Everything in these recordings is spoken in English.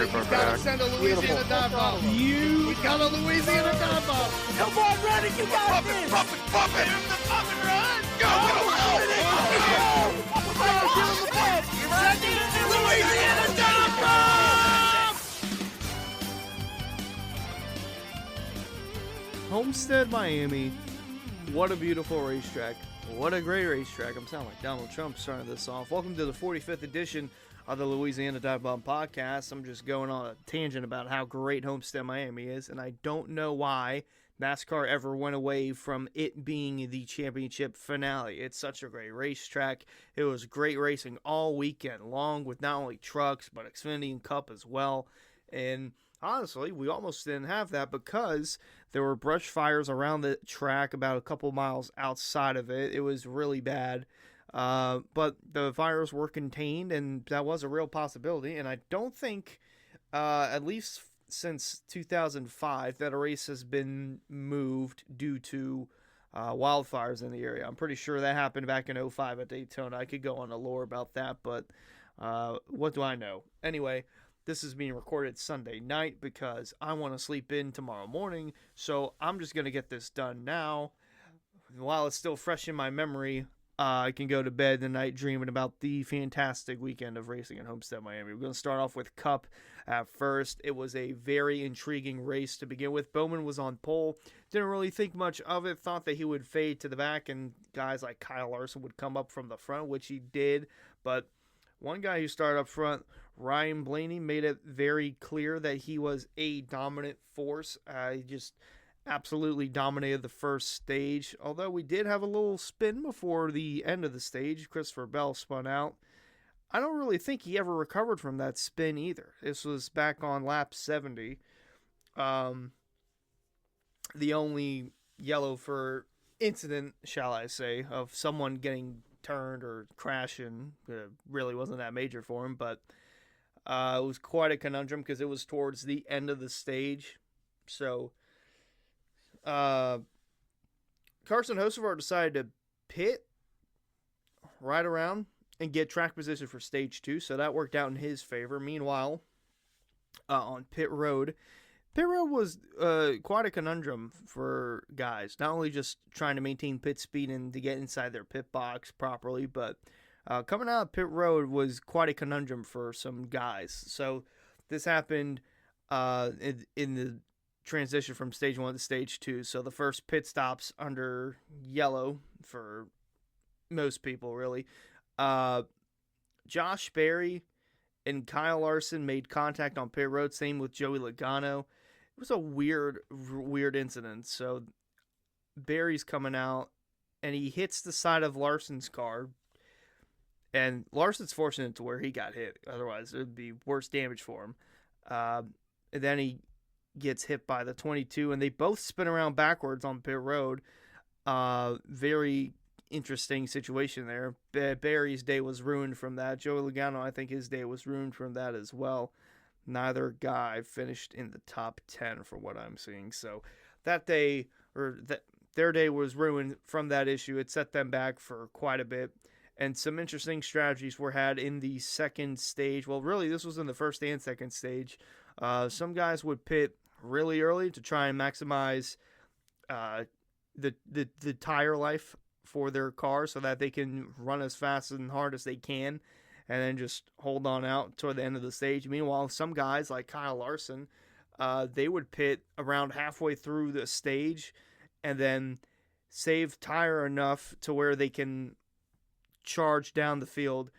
He's got to send a Louisiana Divebomb. He's got a Louisiana Divebomb. Come on, Retakes, you got this. Pump it. Here's the pump and run. Go. Louisiana Divebomb. Homestead, Miami. What a beautiful racetrack. What a great racetrack. I'm sounding like Donald Trump starting this off. Welcome to the 45th edition of the Louisiana Divebomb podcast. I'm just going on a tangent about how great Homestead, Miami is, and I don't know why NASCAR ever went away from it being the championship finale. It's such a great racetrack. It was great racing all weekend long with not only trucks, but Xfinity and Cup as well. And honestly, we almost didn't have that because there were brush fires around the track about a couple miles outside of it. It was really bad. But the fires were contained, and that was a real possibility. And I don't think, at least since 2005, that a race has been moved due to wildfires in the area. I'm pretty sure that happened back in 2005 at Daytona. I could go on a lore about that, but what do I know? Anyway, this is being recorded Sunday night because I want to sleep in tomorrow morning, so I'm just going to get this done now. While it's still fresh in my memory, I can go to bed tonight dreaming about the fantastic weekend of racing in Homestead, Miami. We're going to start off with Cup at first. It was a very intriguing race to begin with. Bowman was on pole. Didn't really think much of it. Thought that he would fade to the back and guys like Kyle Larson would come up from the front, which he did. But one guy who started up front, Ryan Blaney, made it very clear that he was a dominant force. He just absolutely dominated the first stage, although we did have a little spin before the end of the stage. Christopher Bell spun out. I don't really think he ever recovered from that spin either. This was back on lap 70. The only yellow for incident, shall I say, of someone getting turned or crashing really wasn't that major for him, but it was quite a conundrum because it was towards the end of the stage. So Carson Hocevar decided to pit right around and get track position for stage 2, so that worked out in his favor. Meanwhile, on pit road was quite a conundrum for guys, not only just trying to maintain pit speed and to get inside their pit box properly, but coming out of pit road was quite a conundrum for some guys. So this happened in the transition from stage 1 to stage 2. So the first pit stops under yellow for most people, really. Josh Berry and Kyle Larson made contact on pit road. Same with Joey Logano. It was a weird incident. So Berry's coming out and he hits the side of Larson's car. And Larson's fortunate to where he got hit. Otherwise, it would be worse damage for him. And then he gets hit by the 22, and they both spin around backwards on pit road. Very interesting situation there. Barry's day was ruined from that. Joey Logano, I think his day was ruined from that as well. Neither guy finished in the top 10 from what I'm seeing. So that day, their day was ruined from that issue. It set them back for quite a bit. And some interesting strategies were had in the second stage. Well, really, this was in the first and second stage. Some guys would pit really early to try and maximize the tire life for their car so that they can run as fast and hard as they can and then just hold on out toward the end of the stage. Meanwhile, some guys like Kyle Larson, they would pit around halfway through the stage and then save tire enough to where they can charge down the field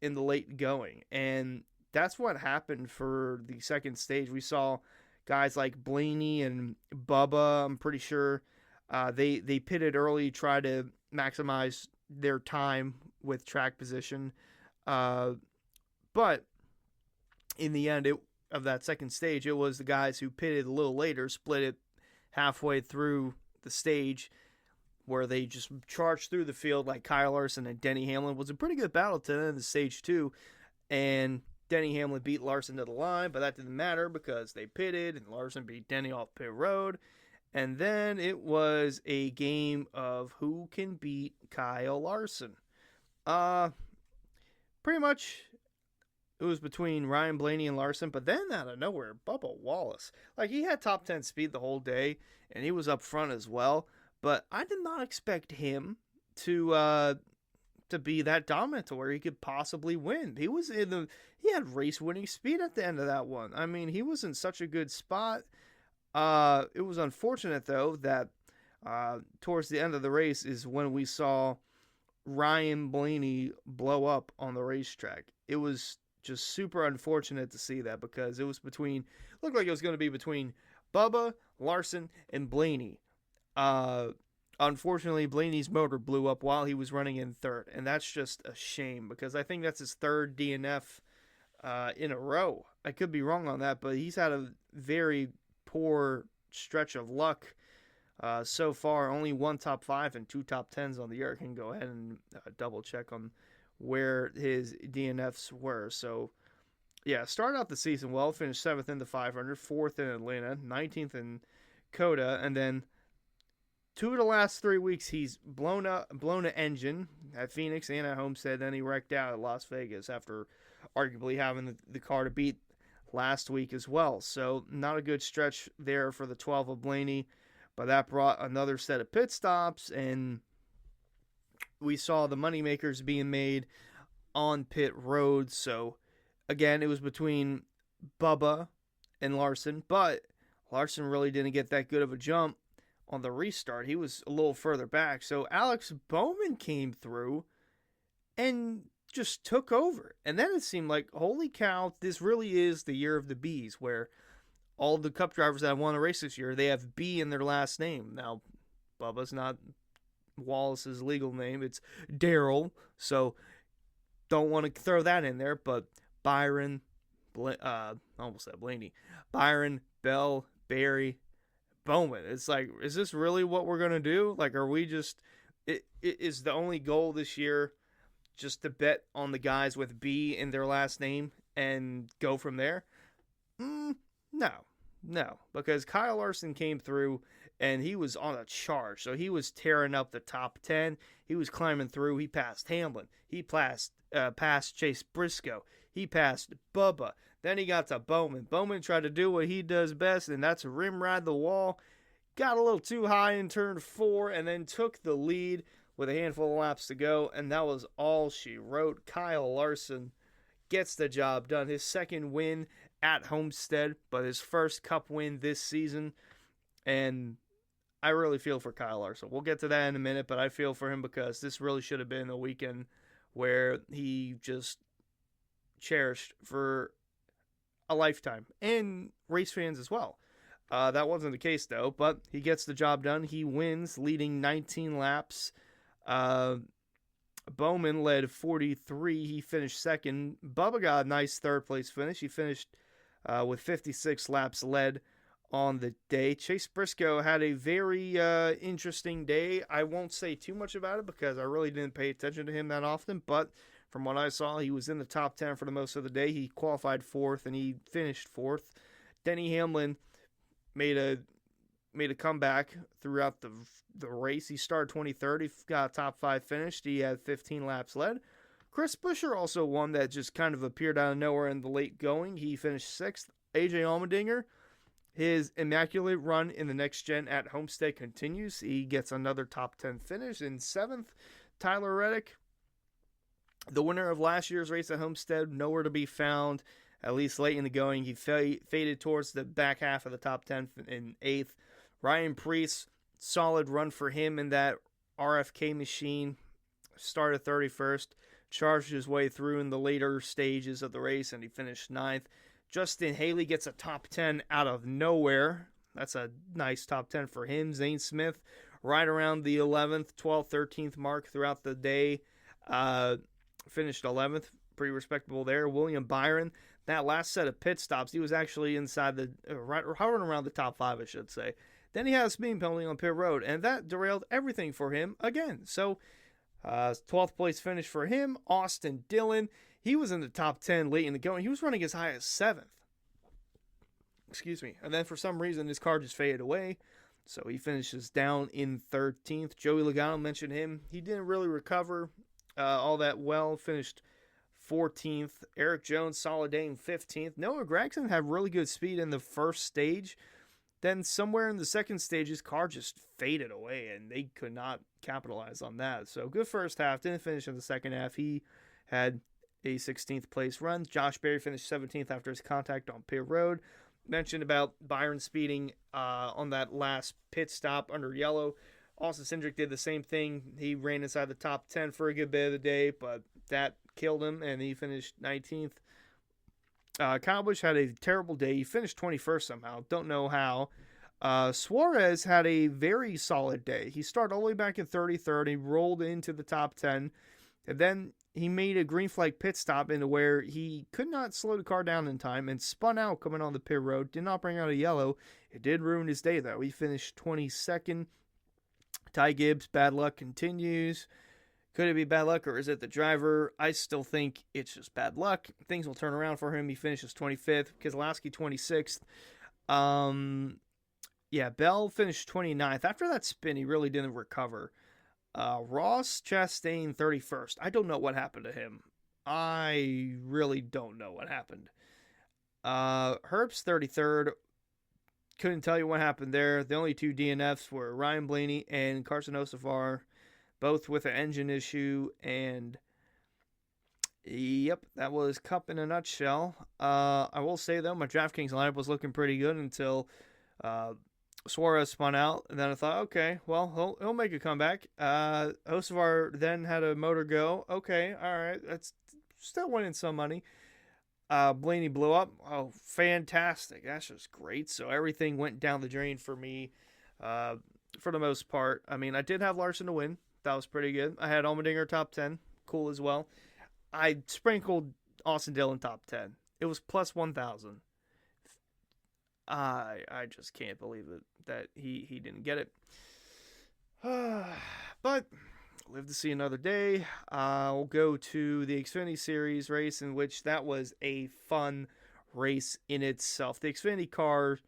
in the late going. And that's what happened for the second stage. We saw guys like Blaney and Bubba, I'm pretty sure, they pitted early, try to maximize their time with track position. But in the end of that second stage, it was the guys who pitted a little later, split it halfway through the stage, where they just charged through the field like Kyle Larson and Denny Hamlin. It was a pretty good battle to the end of the stage 2. And Denny Hamlin beat Larson to the line, but that didn't matter because they pitted and Larson beat Denny off pit road. And then it was a game of who can beat Kyle Larson. Pretty much it was between Ryan Blaney and Larson, but then out of nowhere, Bubba Wallace. Like, he had top 10 speed the whole day, and he was up front as well, but I did not expect him to be that dominant to where he could possibly win. He had race-winning speed at the end of that one. I mean, he was in such a good spot. It was unfortunate, though, that towards the end of the race is when we saw Ryan Blaney blow up on the racetrack. It was just super unfortunate to see that because it looked like it was going to be between Bubba, Larson, and Blaney. Unfortunately, Blaney's motor blew up while he was running in third, and that's just a shame because I think that's his third DNF in a row. I could be wrong on that, but he's had a very poor stretch of luck so far. Only one top 5 and 2 top 10s on the year. I can go ahead and double check on where his DNFs were. So, yeah, started out the season well, finished 7th in the 500, 4th in Atlanta, 19th in Coda, and then 2 of the last 3 weeks he's blown an engine at Phoenix and at Homestead. Then he wrecked out at Las Vegas after arguably having the car to beat last week as well. So not a good stretch there for the 12 of Blaney, but that brought another set of pit stops, and we saw the moneymakers being made on pit road. So again, it was between Bubba and Larson, but Larson really didn't get that good of a jump on the restart. He was a little further back. So Alex Bowman came through and just took over. And then it seemed like, holy cow, this really is the year of the Bs, where all the Cup drivers that have won a race this year, they have B in their last name. Now, Bubba's not Wallace's legal name. It's Daryl. So don't want to throw that in there. But Byron, I almost said Blaney. Byron, Bell, Barry, Bowman. It's like, is this really what we're going to do? Like, are we just... Is the only goal this year just to bet on the guys with B in their last name and go from there? No, because Kyle Larson came through and he was on a charge. So he was tearing up the top 10. He was climbing through. He passed Hamlin. He passed Chase Briscoe. He passed Bubba. Then he got to Bowman. Bowman tried to do what he does best, and that's rim ride the wall. Got a little too high in turn 4 and then took the lead with a handful of laps to go, and that was all she wrote. Kyle Larson gets the job done. His second win at Homestead, but his first Cup win this season, and I really feel for Kyle Larson. We'll get to that in a minute, but I feel for him because this really should have been a weekend where he just cherished for a lifetime, and race fans as well. That wasn't the case, though, but he gets the job done. He wins, leading 19 laps. Bowman led 43. He finished second. Bubba got a nice third-place finish. He finished with 56 laps led on the day. Chase Briscoe had a very interesting day. I won't say too much about it because I really didn't pay attention to him that often, but from what I saw, he was in the top 10 for the most of the day. He qualified 4th, and he finished 4th. Denny Hamlin made a comeback throughout the race. He started 23rd. He got a top 5 finish. He had 15 laps led. Chris Buescher also won that just kind of appeared out of nowhere in the late going. He finished 6th. AJ Allmendinger, his immaculate run in the next gen at Homestead continues. He gets another top 10 finish in 7th. Tyler Reddick, the winner of last year's race at Homestead, nowhere to be found, at least late in the going. He faded towards the back half of the top 10 in 8th. Ryan Preece, solid run for him in that RFK machine. Started 31st, charged his way through in the later stages of the race, and he finished 9th. Justin Haley gets a top 10 out of nowhere. That's a nice top 10 for him. Zane Smith, right around the 11th, 12th, 13th mark throughout the day. Finished 11th, pretty respectable there. William Byron, that last set of pit stops, he was actually inside the, hovering around the top 5, I should say. Then he had a speeding penalty on pit road, and that derailed everything for him again. So, 12th place finish for him. Austin Dillon, he was in the top 10 late in the going. He was running as high as 7th. Excuse me. And then for some reason, his car just faded away. So he finishes down in 13th. Joey Logano, mentioned him. He didn't really recover all that well. Finished 14th. Eric Jones, solid day in 15th. Noah Gragson had really good speed in the first stage. Then somewhere in the second stage, his car just faded away, and they could not capitalize on that. So good first half. Didn't finish in the second half. He had a 16th place run. Josh Berry finished 17th after his contact on pit road. Mentioned about Byron speeding on that last pit stop under yellow. Austin Cindric did the same thing. He ran inside the top 10 for a good bit of the day, but that killed him, and he finished 19th. Kyle Busch had a terrible day. He finished 21st somehow. Don't know how. Suarez had a very solid day. He started all the way back in 33rd. He rolled into the top 10, and then he made a green flag pit stop into where he could not slow the car down in time and spun out coming on the pit road. Did not bring out a yellow. It did ruin his day, though. He finished 22nd. Ty Gibbs, bad luck continues. Could it be bad luck, or is it the driver? I still think it's just bad luck. Things will turn around for him. He finishes 25th. Keselowski 26th. Bell finished 29th. After that spin, he really didn't recover. Ross Chastain 31st. I don't know what happened to him. I really don't know what happened. Herbst 33rd. Couldn't tell you what happened there. The only two DNFs were Ryan Blaney and Carson Hocevar, both with an engine issue. And yep, that was Cup in a nutshell. I will say, though, my DraftKings lineup was looking pretty good until Suarez spun out. And then I thought, okay, well, he'll make a comeback. Hocevar then had a motor go. Okay, all right, that's still winning some money. Blaney blew up. Oh, fantastic. That's just great. So everything went down the drain for me for the most part. I mean, I did have Larson to win. That was pretty good. I had Allmendinger top 10. Cool as well. I sprinkled Austin Dillon top 10. It was plus 1,000. I just can't believe it that he didn't get it. But live to see another day. We'll go to the Xfinity Series race, in which that was a fun race in itself. The Xfinity car,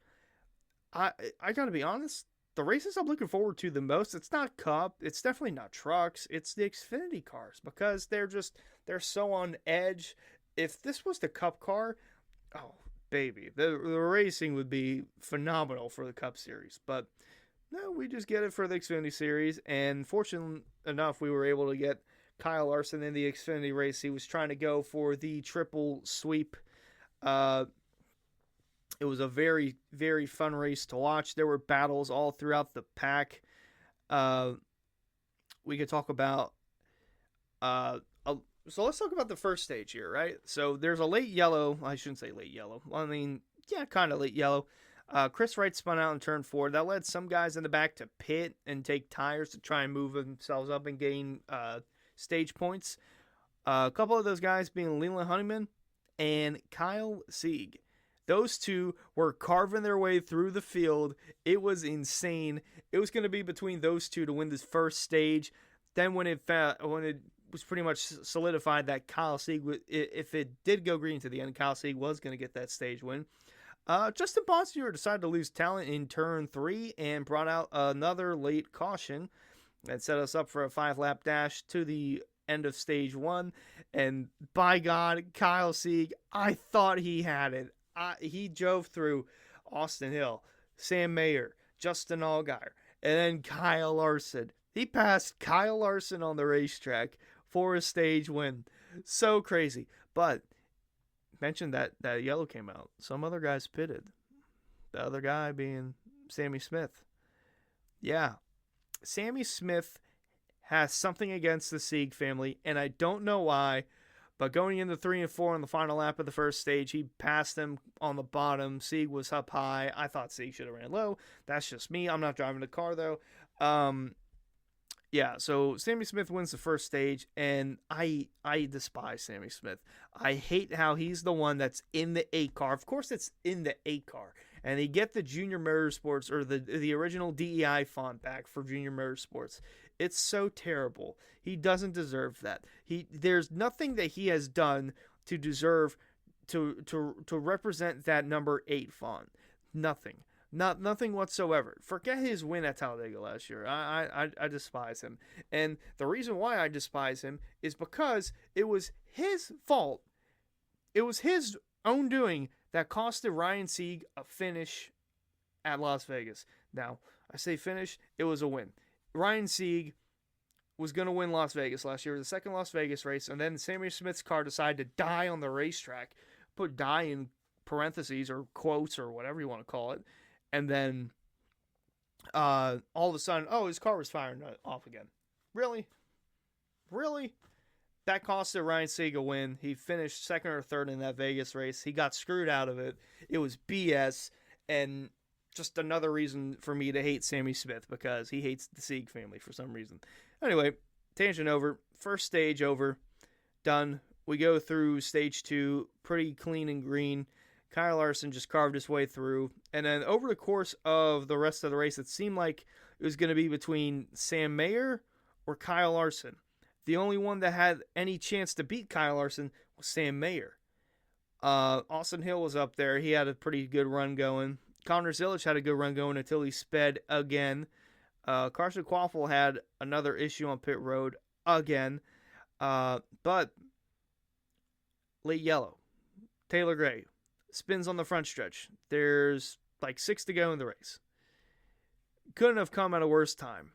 I gotta be honest, the races I'm looking forward to the most, it's not Cup, it's definitely not trucks, it's the Xfinity cars, because they're so on edge. If this was the Cup car, oh baby, the racing would be phenomenal for the Cup Series, but no, we just get it for the Xfinity Series, and fortunate enough, we were able to get Kyle Larson in the Xfinity race. He was trying to go for the triple sweep. It was a very, very fun race to watch. There were battles all throughout the pack. We could talk about... So let's talk about the first stage here, right? So there's a late yellow. I shouldn't say late yellow. I mean, yeah, kind of late yellow. Chris Wright spun out in turn 4. That led some guys in the back to pit and take tires to try and move themselves up and gain stage points. A couple of those guys being Leland Honeyman and Kyle Sieg. Those two were carving their way through the field. It was insane. It was going to be between those two to win this first stage. Then when it was pretty much solidified that Kyle Sieg, if it did go green to the end, Kyle Sieg was going to get that stage win. Justin Bonsignore decided to lose talent in turn 3 and brought out another late caution that set us up for a 5-lap dash to the end of stage 1. And by God, Kyle Sieg, I thought he had it. He drove through Austin Hill, Sam Mayer, Justin Allgaier, and then Kyle Larson. He passed Kyle Larson on the racetrack for a stage win. So crazy. But mentioned that yellow came out. Some other guys pitted. The other guy being Sammy Smith. Yeah. Sammy Smith has something against the Sieg family, and I don't know why, but going into 3 and 4 on the final lap of the first stage, he passed them on the bottom. Sieg was up high. I thought Sieg should have ran low. That's just me. I'm not driving the car, though. Yeah, so Sammy Smith wins the first stage, and I despise Sammy Smith. I hate how he's the one that's in the 8 car. Of course it's in the 8 car. And they get the Junior Motorsports, or the original DEI font back for Junior Motorsports. It's so terrible. He doesn't deserve that. There's nothing that he has done to deserve to represent that number 8 font. Nothing. Nothing whatsoever. Forget his win at Talladega last year. I despise him. And the reason why I despise him is because it was his fault. It was his own doing that costed Ryan Sieg a finish at Las Vegas. Now, I say finish, it was a win. Ryan Sieg was going to win Las Vegas last year, the second Las Vegas race, and then Sammy Smith's car decided to die on the racetrack. Put die in parentheses or quotes or whatever you want to call it. And then all of a sudden, his car was firing off again. Really? Really? That costed Ryan Sieg a win. He finished second or third in that Vegas race. He got screwed out of it. It was BS. And just another reason for me to hate Sammy Smith because he hates the Sieg family for some reason. Anyway, tangent over. First stage over. Done. We go through stage 2. Pretty clean and green. Kyle Larson just carved his way through. And then over the course of the rest of the race, it seemed like it was going to be between Sam Mayer or Kyle Larson. The only one that had any chance to beat Kyle Larson was Sam Mayer. Austin Hill was up there. He had a pretty good run going. Connor Zilic had a good run going until he sped again. Carson Quaffle had another issue on pit road again. But late yellow. Taylor Gray spins on the front stretch. There's like 6 to go in the race. Couldn't have come at a worse time.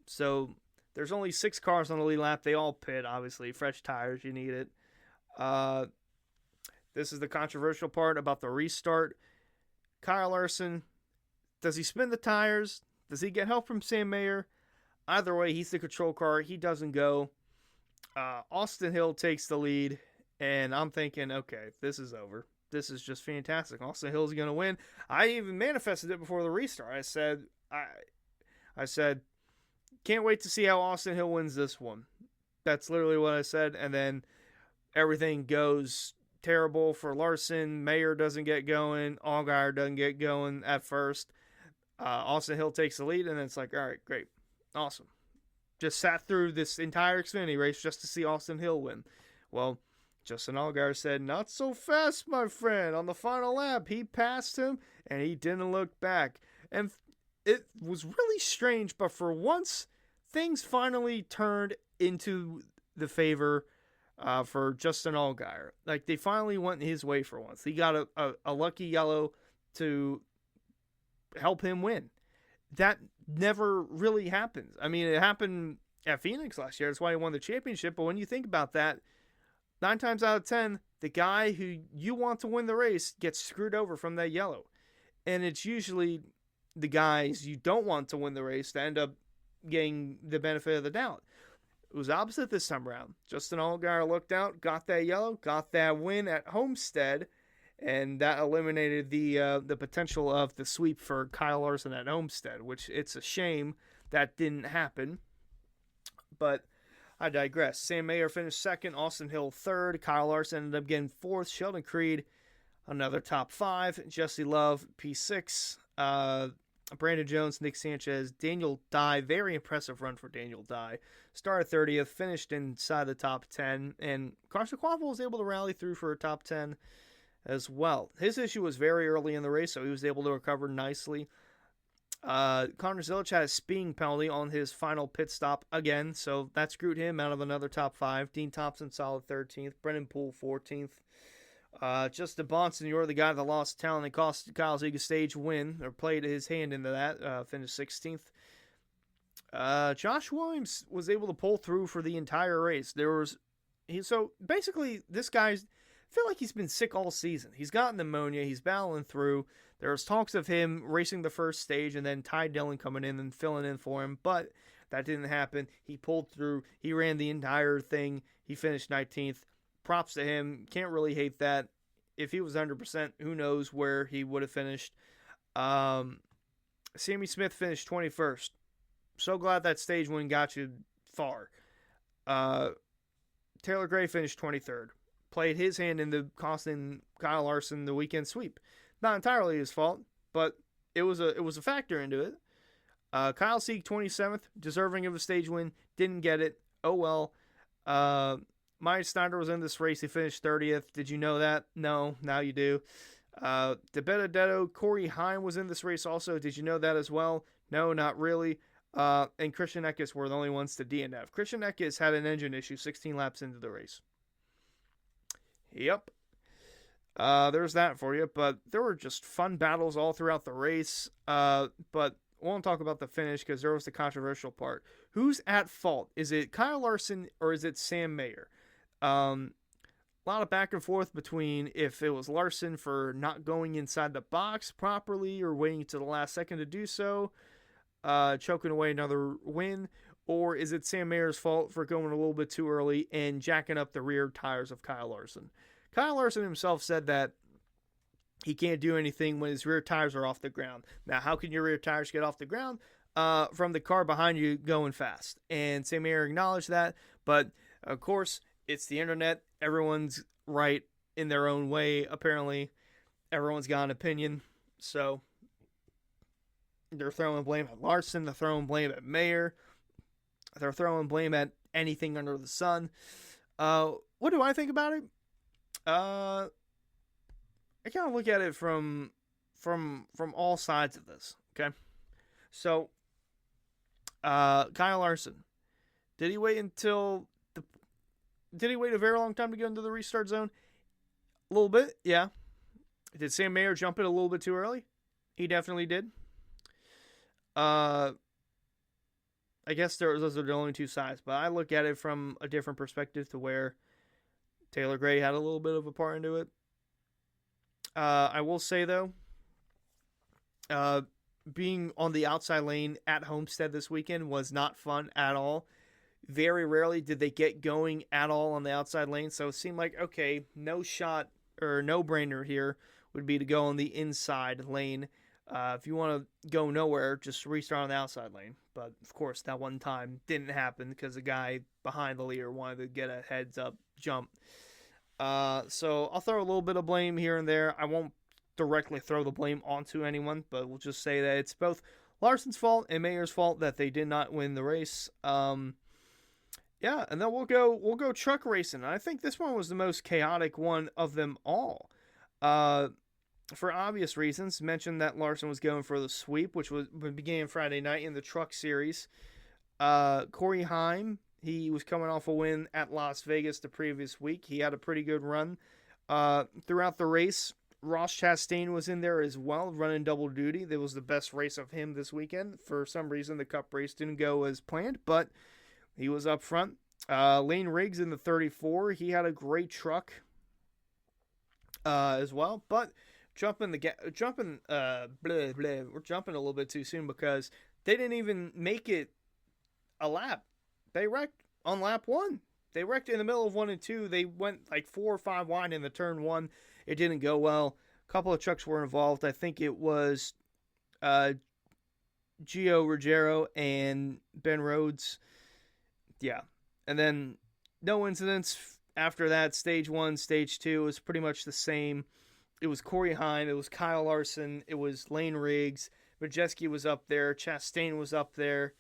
So there's only 6 cars on the lead lap. They all pit, obviously. Fresh tires, you need it. This is the controversial part about the restart. Kyle Larson, does he spin the tires? Does he get help from Sam Mayer? Either way, he's the control car. He doesn't go. Austin Hill takes the lead. And I'm thinking, okay, this is over. This is just fantastic. Austin Hill's going to win. I even manifested it before the restart. I said, can't wait to see how Austin Hill wins this one. That's literally what I said. And then everything goes terrible for Larson. Mayer doesn't get going. Allgaier doesn't get going at first. Austin Hill takes the lead, and then it's like, all right, great. Awesome. Just sat through this entire Xfinity race just to see Austin Hill win. Well, Justin Allgaier said, not so fast, my friend. On the final lap, he passed him, and he didn't look back. And it was really strange, but for once, things finally turned into the favor for Justin Allgaier. Like, they finally went his way for once. He got a lucky yellow to help him win. That never really happens. I mean, it happened at Phoenix last year. That's why he won the championship. But when you think about that, 9 times out of 10, the guy who you want to win the race gets screwed over from that yellow. And it's usually the guys you don't want to win the race that end up getting the benefit of the doubt. It was opposite this time around. Justin Allgaier looked out, got that yellow, got that win at Homestead, and that eliminated the potential of the sweep for Kyle Larson at Homestead, which it's a shame that didn't happen. But I digress. Sam Mayer finished second, Austin Hill third, Kyle Larson ended up getting fourth, Sheldon Creed another top 5, Jesse Love P6, Brandon Jones, Nick Sanchez, Daniel Dye, very impressive run for Daniel Dye, started 30th, finished inside the top 10, and Carson Quaffle was able to rally through for a top 10 as well. His issue was very early in the race, so he was able to recover nicely. Connor Zilic had a speeding penalty on his final pit stop again, so that screwed him out of another top 5. Dean Thompson solid 13th, Brennan Poole 14th. Just the Bonsignore, the guy that lost talent and cost Kyle Sieg a stage win, or played his hand into that, finished 16th. Josh Williams was able to pull through for the entire race. So basically, this guy's, I feel like he's been sick all season. He's gotten pneumonia. He's battling through. There was talks of him racing the first stage and then Ty Dillon coming in and filling in for him, but that didn't happen. He pulled through. He ran the entire thing. He finished 19th. Props to him. Can't really hate that. If he was 100%, who knows where he would have finished. Sammy Smith finished 21st. So glad that stage win got you far. Taylor Gray finished 23rd. Played his hand into costing Kyle Larson the weekend sweep. Not entirely his fault, but it was a factor into it. Kyle Sieg 27th, deserving of a stage win, didn't get it. Oh well. Myatt Snyder was in this race. He finished 30th. Did you know that? No, now you do. DeBenedetto, Corey Heim was in this race also. Did you know that as well? No, not really. And Christian Eckes were the only ones to DNF. Christian Eckes had an engine issue 16 laps into the race. Yep. There's that for you. But there were just fun battles all throughout the race. But I won't talk about the finish because there was the controversial part. Who's at fault? Is it Kyle Larson or is it Sam Mayer? A lot of back and forth between if it was Larson for not going inside the box properly or waiting to the last second to do so. Choking away another win, or is it Sam Mayer's fault for going a little bit too early and jacking up the rear tires of Kyle Larson? Kyle Larson himself said that he can't do anything when his rear tires are off the ground. Now, how can your rear tires get off the ground? From the car behind you going fast. And Sam Mayer acknowledged that, but of course, it's the internet. Everyone's right in their own way, apparently. Everyone's got an opinion, so they're throwing blame at Larson. They're throwing blame at Mayer. They're throwing blame at anything under the sun. What do I think about it? I kind of look at it from all sides of this. Okay, so Kyle Larson, did he wait a very long time to get into the restart zone? A little bit, yeah. Did Sam Mayer jump in a little bit too early? He definitely did. I guess those are the only two sides, but I look at it from a different perspective to where Taylor Gray had a little bit of a part into it. I will say, though, being on the outside lane at Homestead this weekend was not fun at all. Very rarely did they get going at all on the outside lane, so it seemed like, okay, no shot or no brainer here would be to go on the inside lane. If you want to go nowhere, just restart on the outside lane. But, of course, that one time didn't happen because the guy behind the leader wanted to get a heads-up jump. So I'll throw a little bit of blame here and there. I won't directly throw the blame onto anyone, but we'll just say that it's both Larson's fault and Mayer's fault that they did not win the race. Yeah, and then we'll go truck racing. I think this one was the most chaotic one of them all. For obvious reasons, mentioned that Larson was going for the sweep, which began Friday night in the truck series. Corey Heim, he was coming off a win at Las Vegas the previous week. He had a pretty good run throughout the race. Ross Chastain was in there as well, running double duty. That was the best race of him this weekend. For some reason, the Cup race didn't go as planned, but he was up front. Lane Riggs in the 34. He had a great truck as well, but we're jumping a little bit too soon because they didn't even make it a lap. They wrecked on lap 1. They wrecked in the middle of 1 and 2. They went like 4 or 5 wide in the turn 1. It didn't go well. A couple of trucks were involved. I think it was Gio Ruggiero and Ben Rhodes. Yeah. And then no incidents after that. Stage 1, stage 2 was pretty much the same. It was Corey Heim. It was Kyle Larson. It was Lane Riggs. Majeski was up there. Chastain was up there.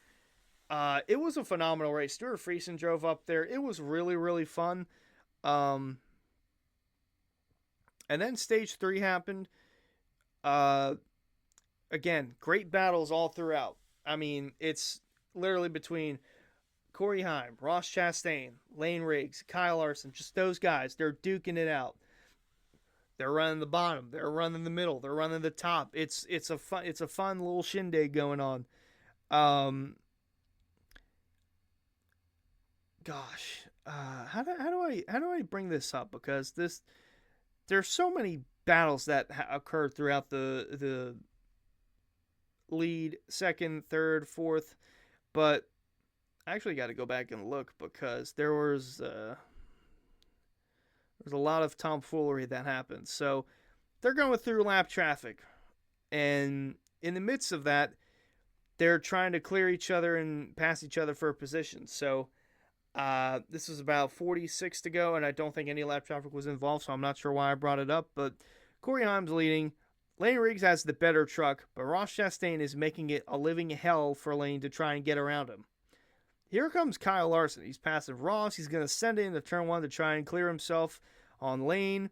It was a phenomenal race. Stuart Friesen drove up there. It was really, really fun. And then stage 3 happened. Again, great battles all throughout. I mean, it's literally between Corey Heim, Ross Chastain, Lane Riggs, Kyle Larson, just those guys. They're duking it out. They're running the bottom. They're running the middle. They're running the top. It's a fun little shindig going on. How do I bring this up? Because there's so many battles that occurred throughout the lead, second, third, fourth, but I actually got to go back and look because there was a lot of tomfoolery that happened. So they're going through lap traffic, and in the midst of that, they're trying to clear each other and pass each other for a position. So this was about 46 to go, and I don't think any lap traffic was involved, so I'm not sure why I brought it up. But Corey Heim's leading. Lane Riggs has the better truck, but Ross Chastain is making it a living hell for Lane to try and get around him. Here comes Kyle Larson. He's passing Ross. He's going to send it into turn 1 to try and clear himself on Lane.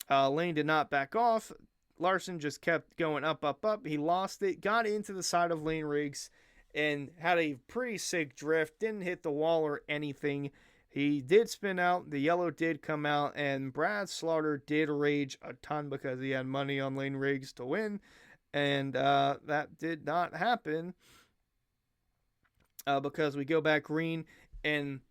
Lane did not back off. Larson just kept going up, up, up. He lost it, got into the side of Lane Riggs, and had a pretty sick drift. Didn't hit the wall or anything. He did spin out. The yellow did come out, and Brad Slaughter did rage a ton because he had money on Lane Riggs to win, and that did not happen because we go back green, and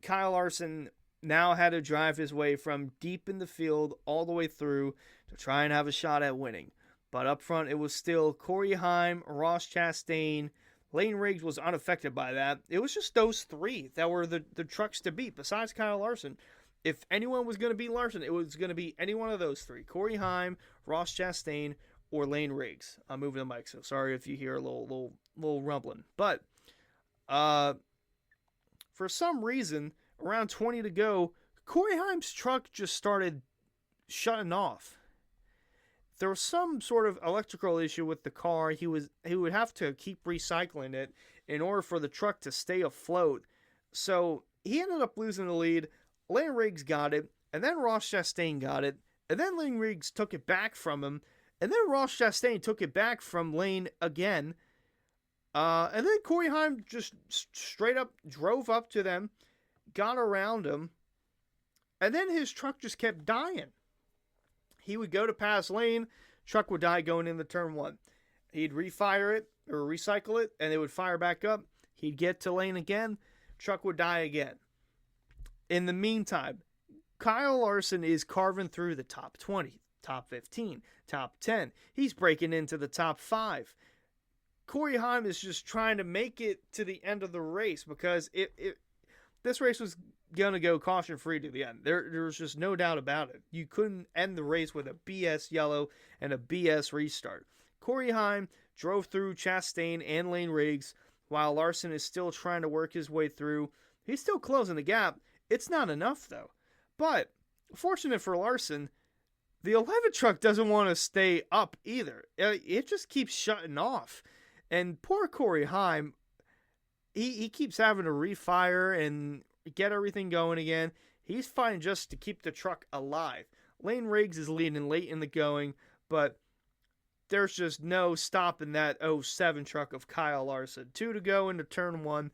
Kyle Larson now had to drive his way from deep in the field all the way through to try and have a shot at winning. But up front, it was still Corey Heim, Ross Chastain. Lane Riggs was unaffected by that. It was just those three that were the trucks to beat, besides Kyle Larson. If anyone was going to beat Larson, it was going to be any one of those three. Corey Heim, Ross Chastain, or Lane Riggs. I'm moving the mic, so sorry if you hear a little rumbling. But for some reason, around 20 to go, Corey Heim's truck just started shutting off. There was some sort of electrical issue with the car. He would have to keep recycling it in order for the truck to stay afloat. So he ended up losing the lead. Lane Riggs got it, and then Ross Chastain got it, and then Lane Riggs took it back from him, and then Ross Chastain took it back from Lane again. And then Corey Heim just straight up drove up to them, got around him, and then his truck just kept dying. He would go to pass Lane, truck would die going into turn one. He'd refire it or recycle it, and it would fire back up. He'd get to Lane again, truck would die again. In the meantime, Kyle Larson is carving through the top 20, top 15, top 10. He's breaking into the top 5. Corey Heim is just trying to make it to the end of the race because this race was going to go caution-free to the end. There was just no doubt about it. You couldn't end the race with a BS yellow and a BS restart. Corey Heim drove through Chastain and Lane Riggs while Larson is still trying to work his way through. He's still closing the gap. It's not enough, though. But, fortunate for Larson, the 11 truck doesn't want to stay up either. It just keeps shutting off. And poor Corey Heim, he keeps having to refire and get everything going again. He's fighting just to keep the truck alive. Lane Riggs is leading late in the going, but there's just no stopping that 07 truck of Kyle Larson. 2 to go into turn 1,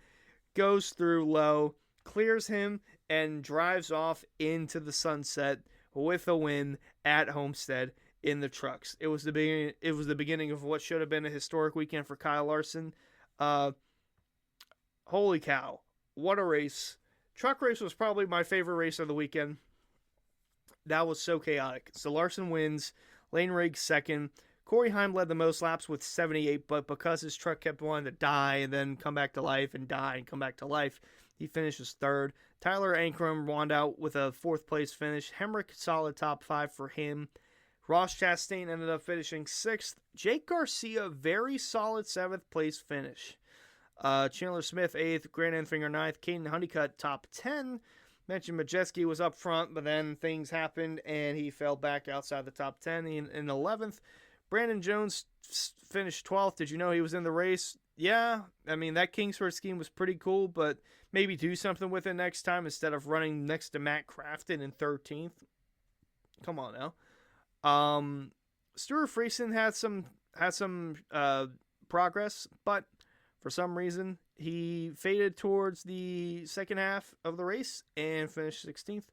goes through low, clears him, and drives off into the sunset with a win at Homestead in the trucks. It was the beginning of what should have been a historic weekend for Kyle Larson. Holy cow, what a race. Truck race was probably my favorite race of the weekend. That was so chaotic. So Larson wins, Lane Riggs second. Corey Heim led the most laps with 78, but because his truck kept wanting to die and then come back to life and die and come back to life, he finishes third. Tyler Ankrum won out with a 4th place finish. Hemrick, solid top 5 for him. Ross Chastain ended up finishing 6th. Jake Garcia, very solid 7th place finish. Chandler Smith 8th, Grant Enfinger 9th, Caden Honeycutt top 10. Mentioned Majeski was up front, but then things happened and he fell back outside the top 10 in 11th. Brandon Jones finished 12th. Did you know he was in the race? Yeah, I mean, that Kingsford scheme was pretty cool, but maybe do something with it next time instead of running next to Matt Crafton in 13th. Come on now. Stuart Friesen had some progress, but for some reason he faded towards the second half of the race and finished 16th.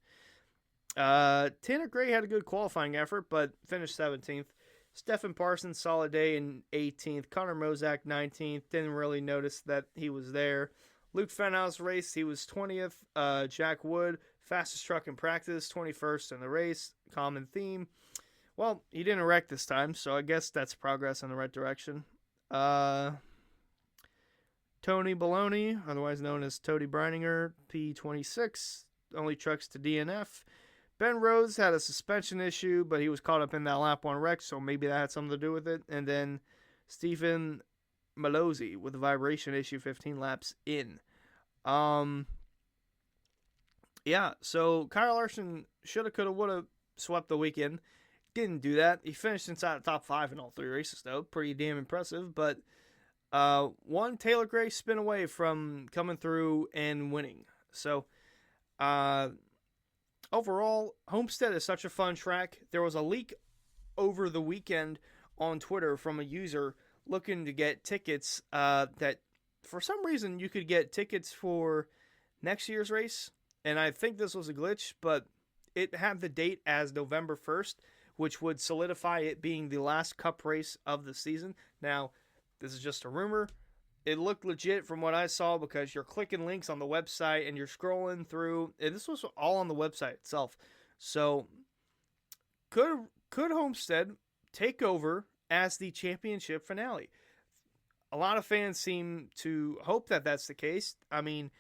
Tanner Gray had a good qualifying effort, but finished 17th. Stephen Parsons, solid day in 18th. Connor Mozak, 19th. Didn't really notice that he was there. Luke Fenhouse race, he was 20th. Jack Wood, fastest truck in practice, 21st in the race. Common theme. Well, he didn't wreck this time, so I guess that's progress in the right direction. Tony Baloney, otherwise known as Tody Breininger, P26. Only trucks to DNF. Ben Rhodes had a suspension issue, but he was caught up in that lap 1 wreck, so maybe that had something to do with it. And then Stephen Malozzi with a vibration issue 15 laps in. Yeah, so Kyle Larson shoulda, coulda, woulda swept the weekend. Didn't do that. He finished inside the top 5 in all 3 races, though. Pretty damn impressive, but one Taylor Gray spin away from coming through and winning. So, overall, Homestead is such a fun track. There was a leak over the weekend on Twitter from a user looking to get tickets that for some reason you could get tickets for next year's race. And I think this was a glitch, but it had the date as November 1st, which would solidify it being the last Cup race of the season. Now, this is just a rumor. It looked legit from what I saw because you're clicking links on the website and you're scrolling through, and this was all on the website itself. So, could Homestead take over as the championship finale? A lot of fans seem to hope that that's the case. I mean,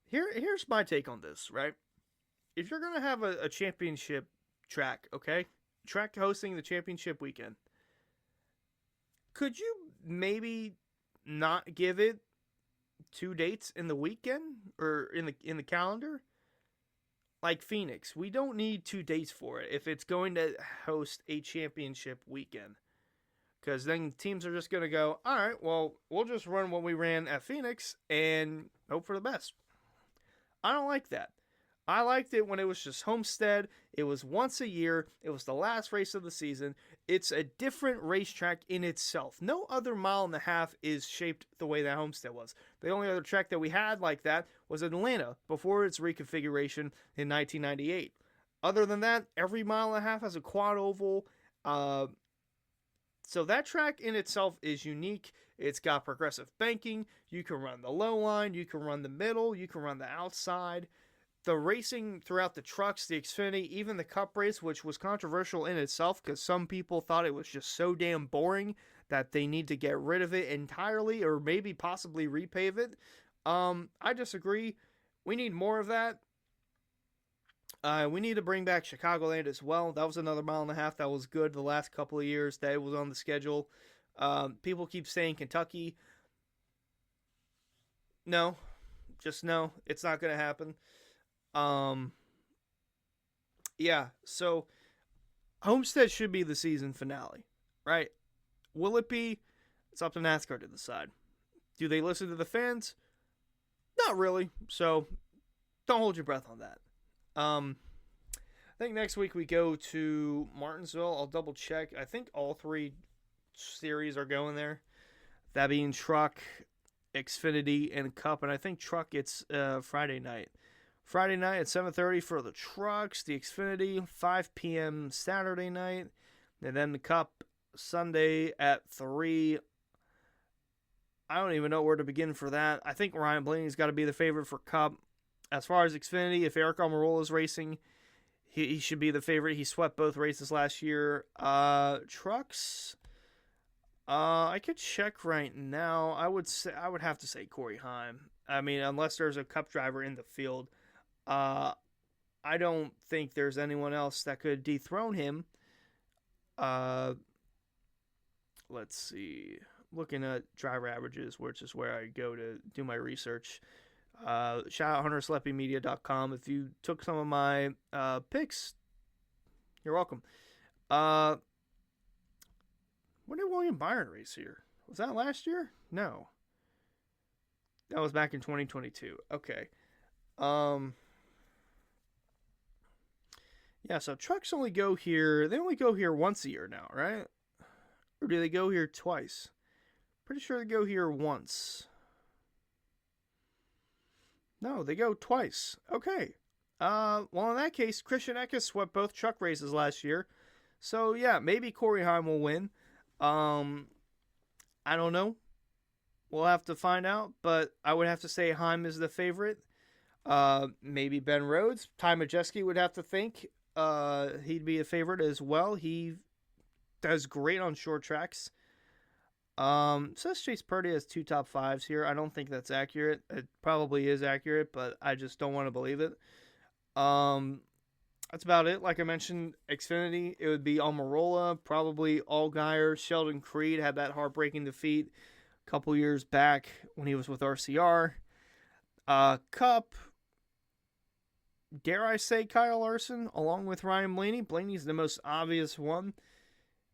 here's my take on this, right? If you're going to have a championship track, okay? Track hosting the championship weekend, could you maybe not give it 2 dates in the weekend or in the calendar? Like Phoenix, we don't need 2 dates for it if it's going to host a championship weekend. Because then teams are just going to go, all right, well, we'll just run what we ran at Phoenix and hope for the best. I don't like that. I liked it when it was just Homestead. It was once a year. It was the last race of the season. It's a different racetrack in itself. No other mile and a half is shaped the way that Homestead was. The only other track that we had like that was Atlanta before its reconfiguration in 1998. Other than that, every mile and a half has a quad oval. So that track in itself is unique. It's got progressive banking. You can run the low line. You can run the middle. You can run the outside. The racing throughout the trucks, the Xfinity, even the Cup race, which was controversial in itself because some people thought it was just so damn boring that they need to get rid of it entirely or maybe possibly repave it. I disagree. We need more of that. We need to bring back Chicagoland as well. That was another mile and a half that was good the last couple of years that it was on the schedule. People keep saying Kentucky. No. Just no. It's not going to happen. Yeah, so Homestead should be the season finale, right? Will it be? It's up to NASCAR to decide. Do they listen to the fans? Not really, so don't hold your breath on that. I think next week we go to Martinsville. I'll double check. I think all 3 series are going there. That being Truck, Xfinity, and Cup, and I think Truck it's Friday night. Friday night at 7:30 for the trucks, the Xfinity, 5 p.m. Saturday night, and then the Cup Sunday at 3. I don't even know where to begin for that. I think Ryan Blaney's got to be the favorite for Cup. As far as Xfinity, if Eric Almirola is racing, he should be the favorite. He swept both races last year. Trucks, I could check right now. I would have to say Corey Heim. I mean, unless there's a Cup driver in the field. I don't think there's anyone else that could dethrone him. Let's see. Looking at driver averages, which is where I go to do my research. Shout out huntersleppymedia.com. If you took some of my picks, you're welcome. When did William Byron race here? Was that last year? No. That was back in 2022. Okay. Yeah, so trucks only go here. They only go here once a year now, right? Or do they go here twice? Pretty sure they go here once. No, they go twice. Okay. Well, in that case, Christian Eckes swept both truck races last year. So, yeah, maybe Corey Heim will win. I don't know. We'll have to find out, but I would have to say Heim is the favorite. Maybe Ben Rhodes. Ty Majeski would have to think he'd be a favorite as well. He does great on short tracks. Says Chase Purdy has 2 top 5s here. I don't think that's accurate. It probably is accurate, but I just don't want to believe it. That's about it. Like I mentioned, Xfinity, it would be Almirola, probably Allgaier. Sheldon Creed had that heartbreaking defeat a couple years back when he was with RCR. Cup, dare I say Kyle Larson, along with Ryan Blaney. Blaney's the most obvious one.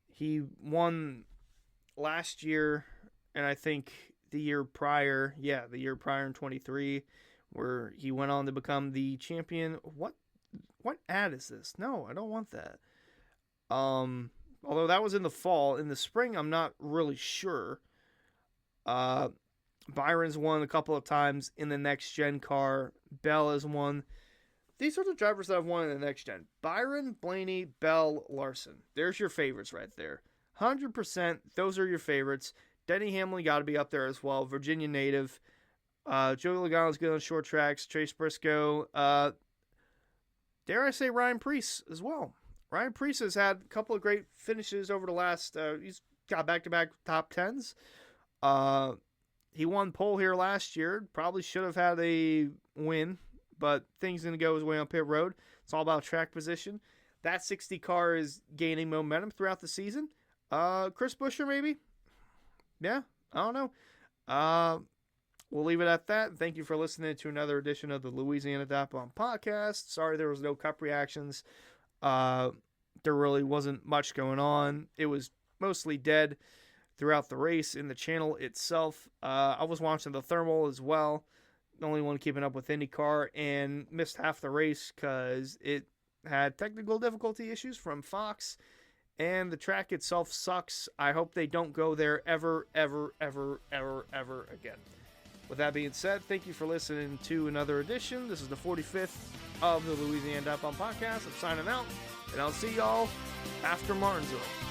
He won last year, and I think the year prior in 23, where he went on to become the champion. What ad is this? No, I don't want that. although that was in the fall. In the spring, I'm not really sure. Byron's won a couple of times in the next-gen car. Bell has won. These are the drivers that have won in the next-gen. Byron, Blaney, Bell, Larson. There's your favorites right there. 100%, those are your favorites. Denny Hamlin got to be up there as well. Virginia native. Joey Logano's good on short tracks. Chase Briscoe. Dare I say Ryan Preece as well. Ryan Preece has had a couple of great finishes over the last... he's got back-to-back top 10s. He won pole here last year. Probably should have had a win, but things didn't go his way on pit road. It's all about track position. That 60 car is gaining momentum throughout the season. Chris Buescher, maybe? Yeah, I don't know. We'll leave it at that. Thank you for listening to another edition of the Louisiana Divebomb podcast. Sorry there was no cup reactions. There really wasn't much going on. It was mostly dead throughout the race in the channel itself. I was watching the thermal as well. The only one keeping up with IndyCar, and missed half the race because it had technical difficulty issues from Fox, and the track itself sucks. I hope they don't go there ever, ever, ever, ever, ever again. With that being said, thank you for listening to another edition. This is the 45th of the Louisiana Divebomb podcast. I'm signing out, and I'll see y'all after Martinsville.